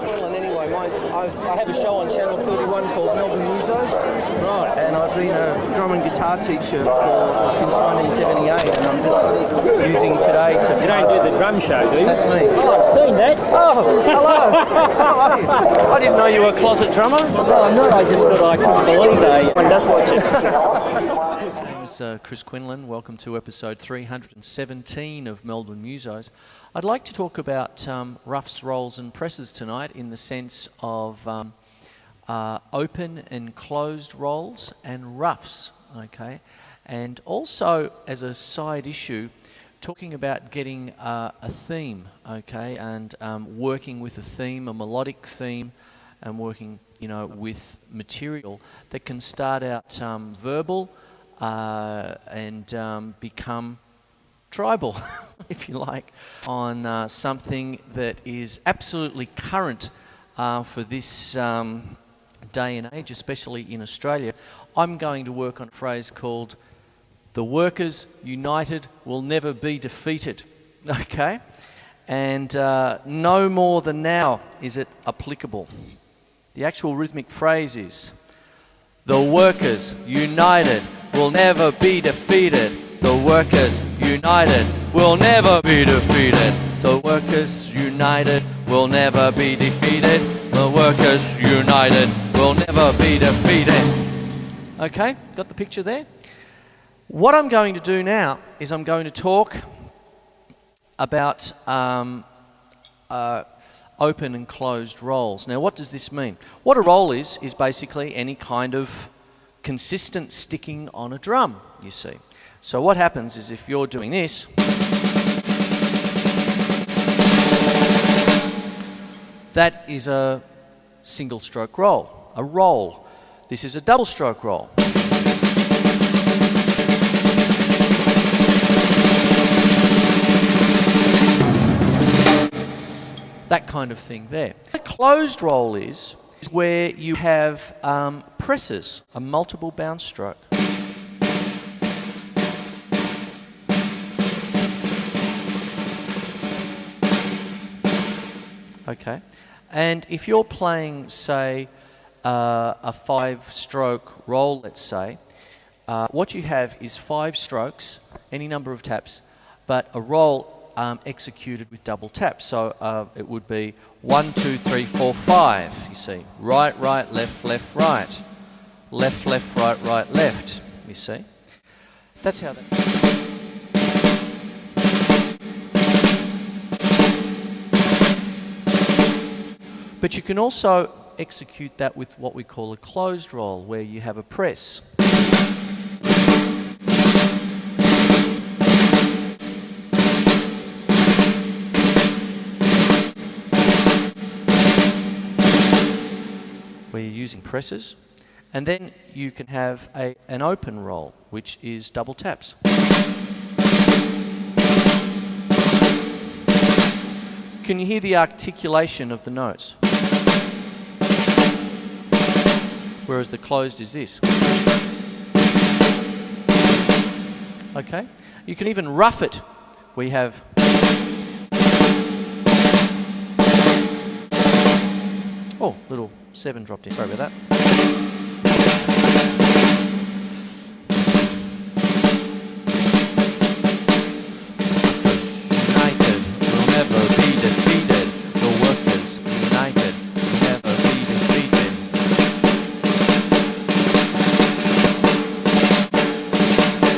Quinlan anyway. I have a show on Channel 31 called Melbourne Musos. Right. And I've been a drum and guitar teacher since 1978, and I'm just using today to... You don't do the drum show, do you? That's me. Oh, I've seen that. Oh, hello. I didn't know you were a closet drummer. No, I'm not. I just thought I couldn't believe anyone does watch it. My name is Chris Quinlan. Welcome to episode 317 of Melbourne Musos. I'd like to talk about roughs, rolls and presses tonight in the sense of open and closed rolls and roughs, okay? And also, as a side issue, talking about getting a theme, okay, and working with a theme, a melodic theme, and working, with material that can start out verbal and become tribal, if you like, on something that is absolutely current for this day and age, especially in Australia. I'm going to work on a phrase called "The workers united will never be defeated," okay? And no more than now is it applicable. The actual rhythmic phrase is, "The workers united will never be defeated. The workers united will never be defeated. The workers united will never be defeated. The workers united will never be defeated." Okay, got the picture there? What I'm going to do now is I'm going to talk about open and closed rolls. Now, what does this mean? What a roll is basically any kind of consistent sticking on a drum, you see. So what happens is if you're doing this, that is a single stroke roll, a roll. This is a double stroke roll. That kind of thing there. A closed roll is where you have presses, a multiple bounce stroke. Okay, and if you're playing, say, a 5-stroke roll, let's say, what you have is 5 strokes, any number of taps, but a roll executed with double taps. So it would be 1, 2, 3, 4, 5. You see, right, right, left, left, right, left, left, right, right, left. You see, that's how that. But you can also execute that with what we call a closed roll, where you have a press. Where you're using presses. And then you can have an open roll, which is double taps. Can you hear the articulation of the notes? Whereas the closed is this. Okay? You can even rough it. We have... Oh, little 7 dropped in. Sorry about that.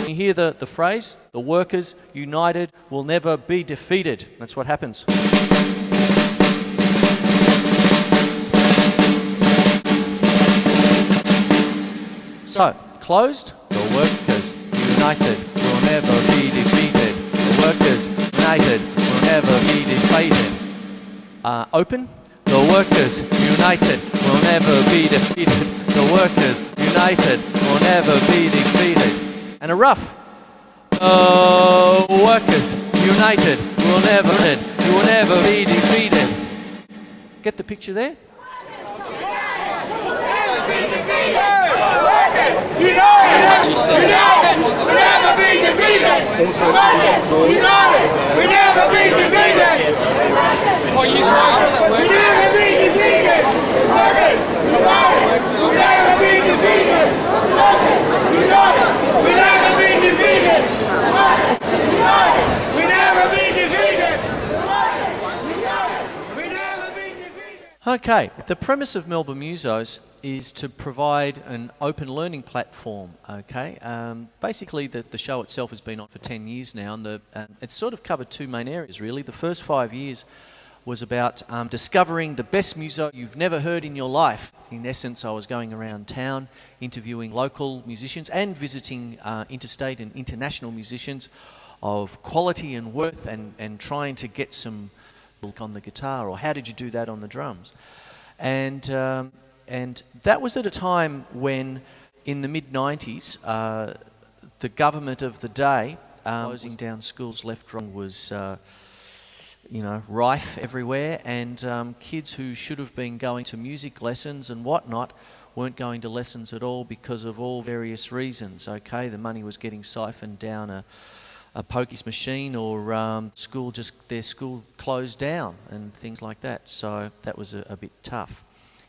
Hear the phrase, "The workers united will never be defeated." That's what happens. So, closed, "The workers united will never be defeated. The workers united will never be defeated." Open, "The workers united will never be defeated. The workers united will never be defeated." And a rough, "The workers united will never be defeated." Get the picture there? United will never be defeated. United will never be defeated. Will never be defeated. Okay, the premise of Melbourne Musos is to provide an open learning platform, okay? Basically, the show itself has been on for 10 years now, and it's sort of covered two main areas, really. The first 5 years was about discovering the best muso you've never heard in your life. In essence, I was going around town, interviewing local musicians and visiting interstate and international musicians of quality and worth, and trying to get some on the guitar, or how did you do that on the drums. And that was at a time when, in the mid-90s, the government of the day, closing down schools left, right, was rife everywhere, and kids who should have been going to music lessons and whatnot weren't going to lessons at all because of all various reasons. Okay, the money was getting siphoned down a pokies machine, or their school closed down and things like that. So that was a bit tough.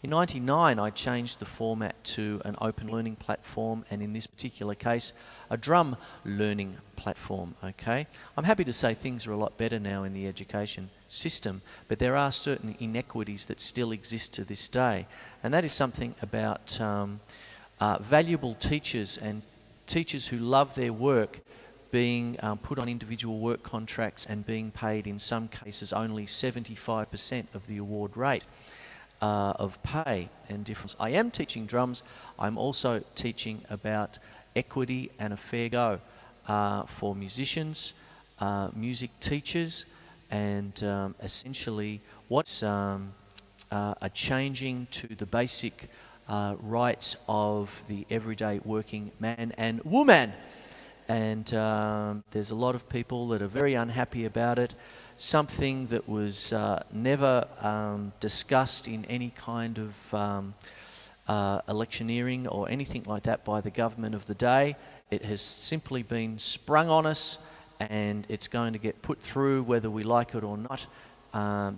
In '99, I changed the format to an open learning platform, and in this particular case, a drum learning platform. Okay, I'm happy to say things are a lot better now in the education system, but there are certain inequities that still exist to this day, and that is something about valuable teachers and teachers who love their work being put on individual work contracts and being paid, in some cases, only 75% of the award rate of pay and difference. I am teaching drums. I'm also teaching about equity and a fair go for musicians, music teachers, and essentially what's a changing to the basic rights of the everyday working man and woman. And there's a lot of people that are very unhappy about it. Something that was never discussed in any kind of electioneering or anything like that by the government of the day. It has simply been sprung on us, and it's going to get put through whether we like it or not.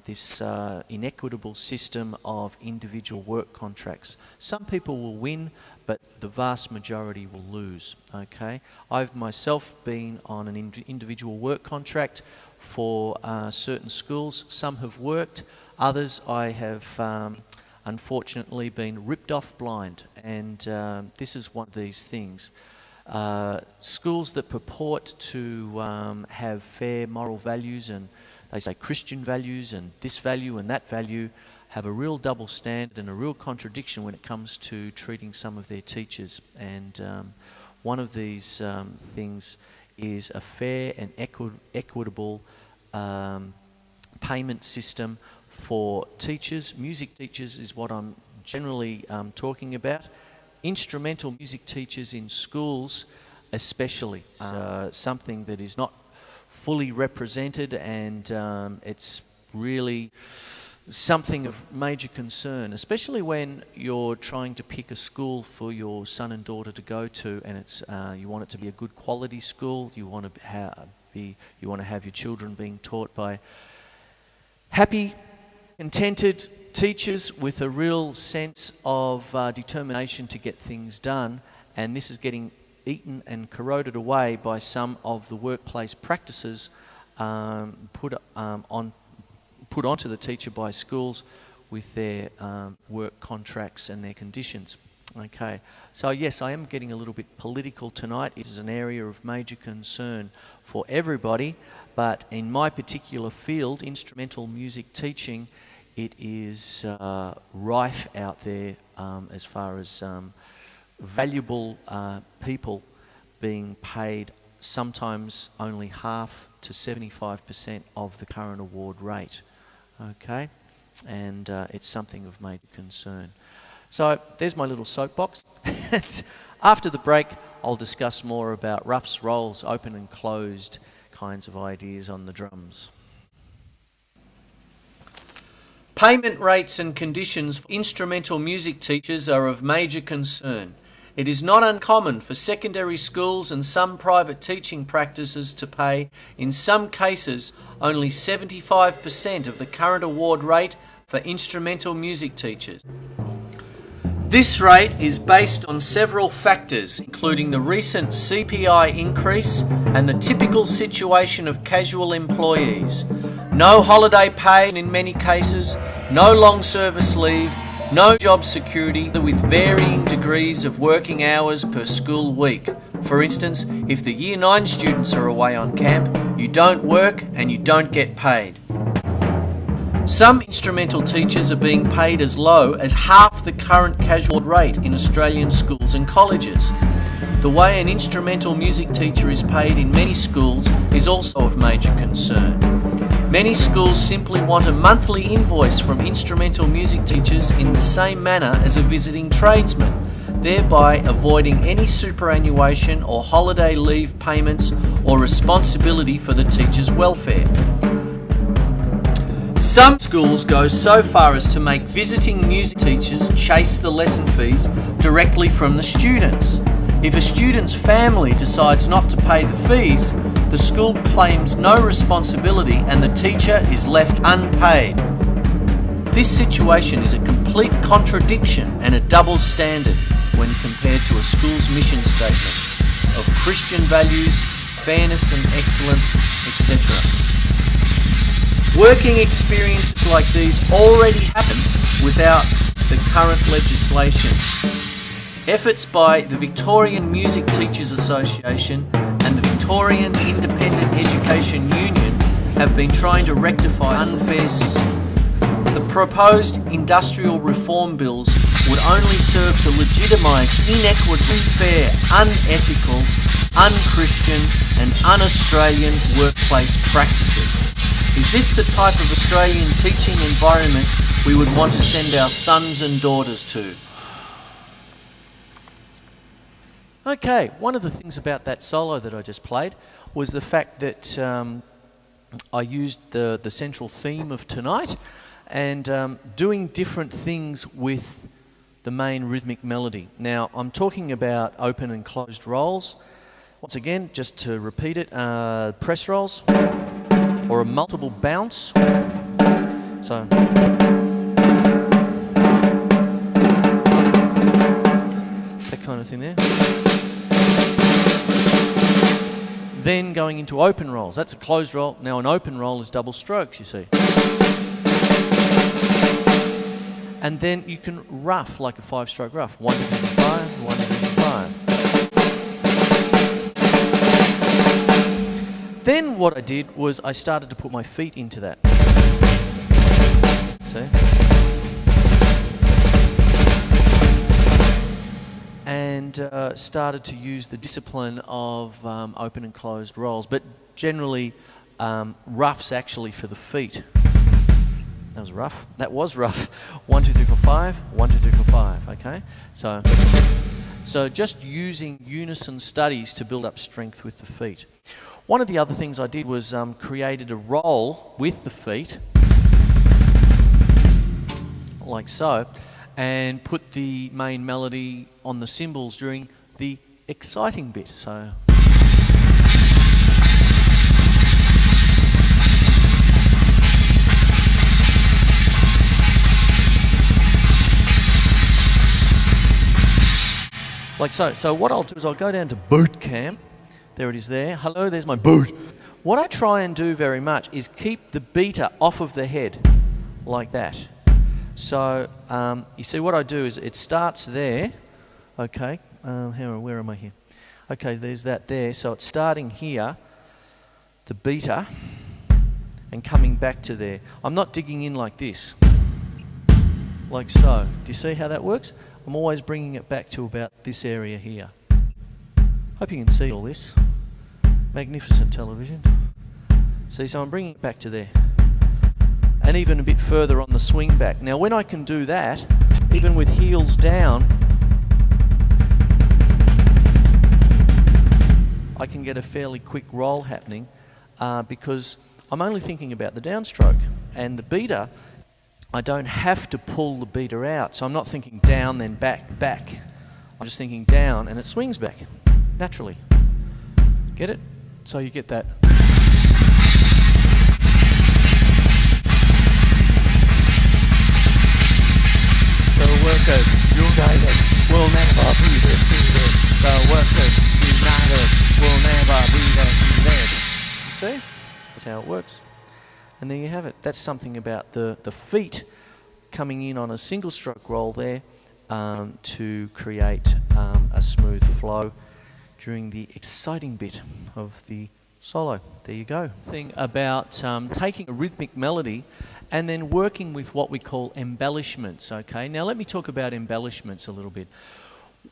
This inequitable system of individual work contracts. Some people will win, but the vast majority will lose. Okay, I've myself been on an individual work contract for certain schools. Some have worked, others I have unfortunately been ripped off blind, and this is one of these things. Schools that purport to have fair moral values, and they say Christian values and this value and that value, have a real double standard and a real contradiction when it comes to treating some of their teachers. And one of these things is a fair and equitable payment system for teachers. Music teachers is what I'm generally talking about. Instrumental music teachers in schools especially. Something that is not fully represented, and it's really something of major concern, especially when you're trying to pick a school for your son and daughter to go to, and it's you want it to be a good quality school. You want to have your children being taught by happy, contented teachers with a real sense of determination to get things done, and this is getting eaten and corroded away by some of the workplace practices put onto the teacher by schools with their work contracts and their conditions. Okay, so yes, I am getting a little bit political tonight. It is an area of major concern for everybody, but in my particular field, instrumental music teaching, it is rife out there as far as valuable people being paid sometimes only half to 75% of the current award rate. Okay, and it's something of major concern. So there's my little soapbox. After the break, I'll discuss more about roughs, rolls, open and closed kinds of ideas on the drums. Payment rates and conditions for instrumental music teachers are of major concern. It is not uncommon for secondary schools and some private teaching practices to pay, in some cases, only 75% of the current award rate for instrumental music teachers. This rate is based on several factors, including the recent CPI increase and the typical situation of casual employees. no holiday pay in many cases, no long service leave, no job security with varying degrees of working hours per school week. For instance, if the Year 9 students are away on camp, you don't work and you don't get paid. Some instrumental teachers are being paid as low as half the current casual rate in Australian schools and colleges. The way an instrumental music teacher is paid in many schools is also of major concern. Many schools simply want a monthly invoice from instrumental music teachers in the same manner as a visiting tradesman, thereby avoiding any superannuation or holiday leave payments or responsibility for the teacher's welfare. Some schools go so far as to make visiting music teachers chase the lesson fees directly from the students. If a student's family decides not to pay the fees, the school claims no responsibility and the teacher is left unpaid. This situation is a complete contradiction and a double standard when compared to a school's mission statement of Christian values, fairness and excellence, etc. Working experiences like these already happen without the current legislation. Efforts by the Victorian Music Teachers Association and the Victorian Independent Education Union have been trying to rectify unfair systems. The proposed industrial reform bills would only serve to legitimise inequitable, unfair, unethical, unchristian and un-Australian workplace practices. Is this the type of Australian teaching environment we would want to send our sons and daughters to? Okay, one of the things about that solo that I just played was the fact that I used the central theme of tonight and doing different things with the main rhythmic melody. Now, I'm talking about open and closed rolls. Once again, just to repeat it, press rolls or a multiple bounce. So that kind of thing there. Then going into open rolls. That's a closed roll. Now an open roll is double strokes, you see. And then you can rough like a 5-stroke rough. 1, 2, 3, 5, 1, 2, 3, 5. Then what I did was I started to put my feet into that. See? And started to use the discipline of open and closed rolls, but generally roughs actually for the feet. That was rough. That was rough. 1, 2, 3, 4, 5. 1, 2, 3, 4, 5. Okay. So just using unison studies to build up strength with the feet. One of the other things I did was created a roll with the feet, like so, and put the main melody on the cymbals during the exciting bit. So. Like so. So what I'll do is I'll go down to boot camp. There it is there. Hello, there's my boot. What I try and do very much is keep the beater off of the head, like that. So you see what I do is it starts there. Okay, where am I here? Okay, there's that there. So it's starting here, the beater, and coming back to there. I'm not digging in like this, like so. Do you see how that works? I'm always bringing it back to about this area here. Hope you can see all this. Magnificent television. See, so I'm bringing it back to there. And even a bit further on the swing back. Now when I can do that, even with heels down, I can get a fairly quick roll happening because I'm only thinking about the downstroke. And the beater, I don't have to pull the beater out. So I'm not thinking down, then back, back. I'm just thinking down and it swings back, naturally. Get it? So you get that. The workers united will never be defeated. The workers united will never be defeated. You see? That's how it works. And there you have it. That's something about the feet coming in on a single stroke roll there to create a smooth flow during the exciting bit of the solo. There you go. Thing about taking a rhythmic melody and then working with what we call embellishments, okay? Now let me talk about embellishments a little bit.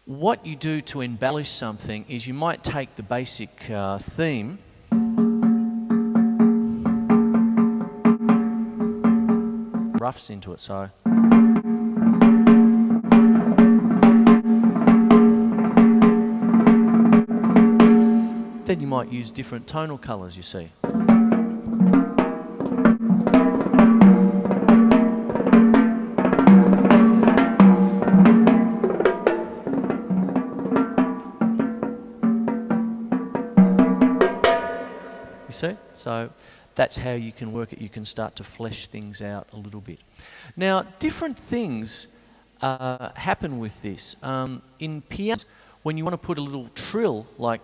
What you do to embellish something is you might take the basic theme roughs into it, so then you might use different tonal colours, you see. See? So that's how you can work it. You can start to flesh things out a little bit. Now, different things happen with this. In piano, when you want to put a little trill like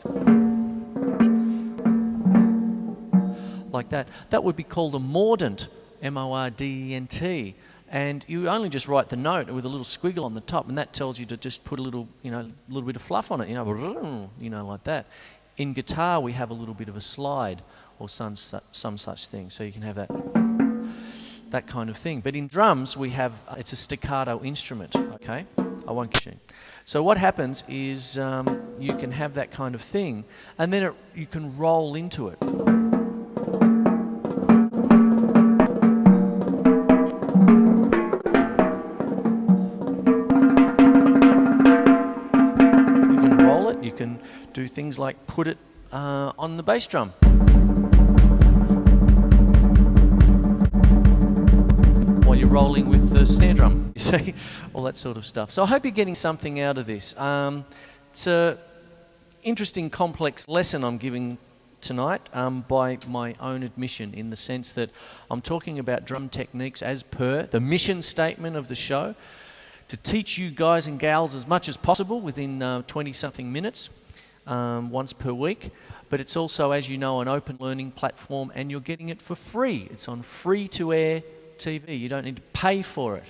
that, that would be called a mordent, M-O-R-D-E-N-T. And you only just write the note with a little squiggle on the top, and that tells you to just put a little, little bit of fluff on it, like that. In guitar, we have a little bit of a slide or some such thing, so you can have that kind of thing. But in drums, we have it's a staccato instrument. Okay, I won't get you. So what happens is you can have that kind of thing, and then you can roll into it. You can roll it. You can do things like put it on the bass drum. While you're rolling with the snare drum, you see, all that sort of stuff. So I hope you're getting something out of this. It's an interesting, complex lesson I'm giving tonight by my own admission, in the sense that I'm talking about drum techniques as per the mission statement of the show, to teach you guys and gals as much as possible within 20-something minutes, once per week. But it's also, as you know, an open learning platform, and you're getting it for free. It's on free-to-air TV. You don't need to pay for it.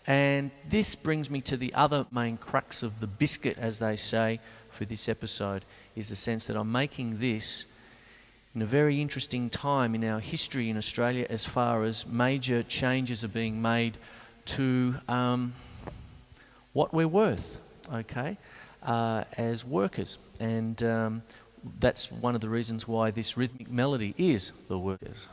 And this brings me to the other main crux of the biscuit, as they say, for this episode, is the sense that I'm making this in a very interesting time in our history in Australia, as far as major changes are being made to what we're worth, okay, as workers. And that's one of the reasons why this rhythmic melody is the workers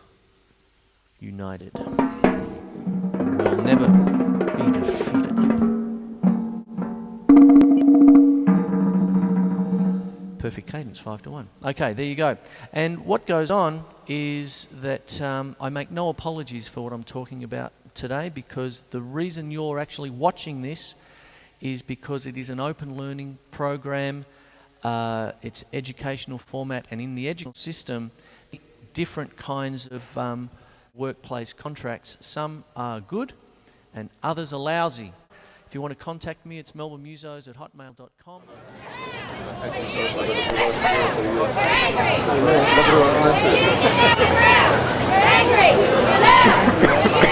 united. We'll never be defeated. Perfect cadence, 5-1. Okay, there you go. And what goes on is that I make no apologies for what I'm talking about today, because the reason you're actually watching this is because it is an open learning program. It's educational format, and in the educational system, different kinds of workplace contracts. Some are good and others are lousy. If you want to contact me, it's melbournemusos@hotmail.com. Angry!